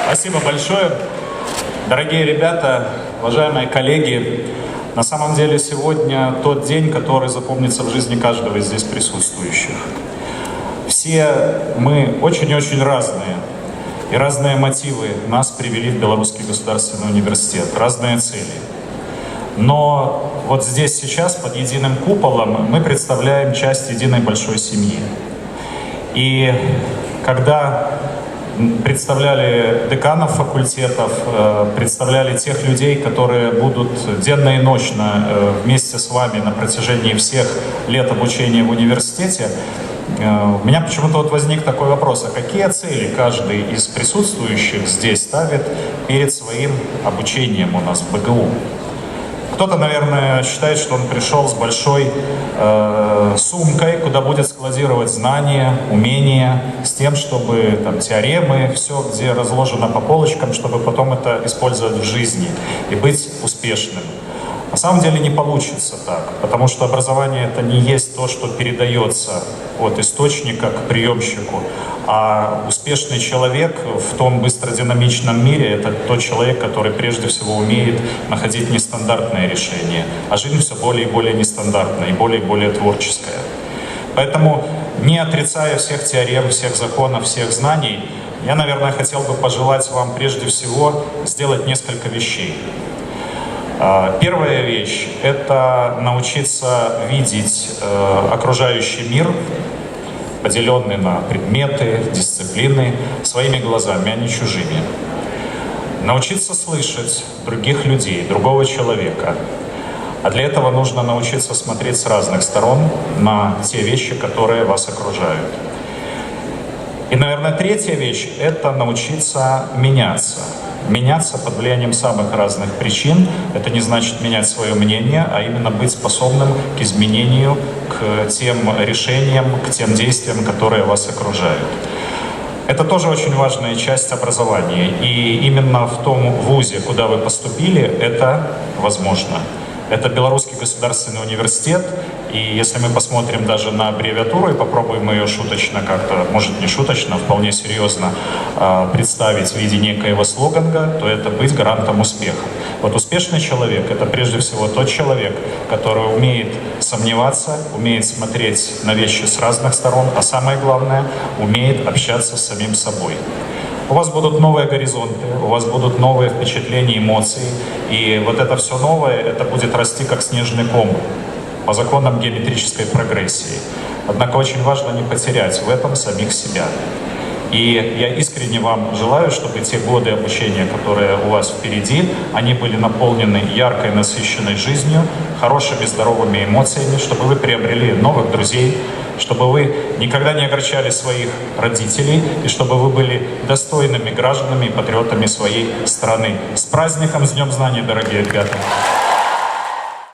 Спасибо большое. Дорогие ребята, уважаемые коллеги, на самом деле сегодня тот день, который запомнится в жизни каждого из здесь присутствующих. Все мы очень-очень разные, и разные мотивы нас привели в Белорусский государственный университет, разные цели. Но вот здесь сейчас, под единым куполом, мы представляем часть единой большой семьи. И когда представляли деканов факультетов, представляли тех людей, которые будут денно и ночно вместе с вами на протяжении всех лет обучения в университете, у меня почему-то вот возник такой вопрос: а какие цели каждый из присутствующих здесь ставит перед своим обучением у нас в БГУ? Кто-то, наверное, считает, что он пришел с большой сумкой, куда будет складировать знания, умения, с тем, чтобы там теоремы, все, где разложено по полочкам, чтобы потом это использовать в жизни и быть успешным. На самом деле не получится так, потому что образование — это не есть то, что передается от источника к приемщику, а успешный человек в том быстродинамичном мире — это тот человек, который прежде всего умеет находить нестандартные решения, а жизнь все более и более нестандартная и более творческая. Поэтому, не отрицая всех теорем, всех законов, всех знаний, я, наверное, хотел бы пожелать вам прежде всего сделать несколько вещей. Первая вещь — это научиться видеть окружающий мир, поделенный на предметы, дисциплины, своими глазами, а не чужими. Научиться слышать других людей, другого человека. А для этого нужно научиться смотреть с разных сторон на те вещи, которые вас окружают. И, наверное, третья вещь — это научиться меняться. Меняться под влиянием самых разных причин. Это не значит менять свое мнение, а именно быть способным к изменению, к тем решениям, к тем действиям, которые вас окружают. Это тоже очень важная часть образования. И именно в том вузе, куда вы поступили, это возможно. Это Белорусский государственный университет, и если мы посмотрим даже на аббревиатуру и попробуем ее шуточно как-то, может не шуточно, вполне серьезно представить в виде некоего слогана, то это быть гарантом успеха. Вот успешный человек — это прежде всего тот человек, который умеет сомневаться, умеет смотреть на вещи с разных сторон, а самое главное — умеет общаться с самим собой. У вас будут новые горизонты, у вас будут новые впечатления, эмоции, и вот это все новое, это будет расти как снежный ком по законам геометрической прогрессии. Однако очень важно не потерять в этом самих себя. И я искренне вам желаю, чтобы те годы обучения, которые у вас впереди, они были наполнены яркой, насыщенной жизнью, хорошими, здоровыми эмоциями, чтобы вы приобрели новых друзей, чтобы вы никогда не огорчали своих родителей, и чтобы вы были достойными гражданами и патриотами своей страны. С праздником, с Днем Знаний, дорогие ребята!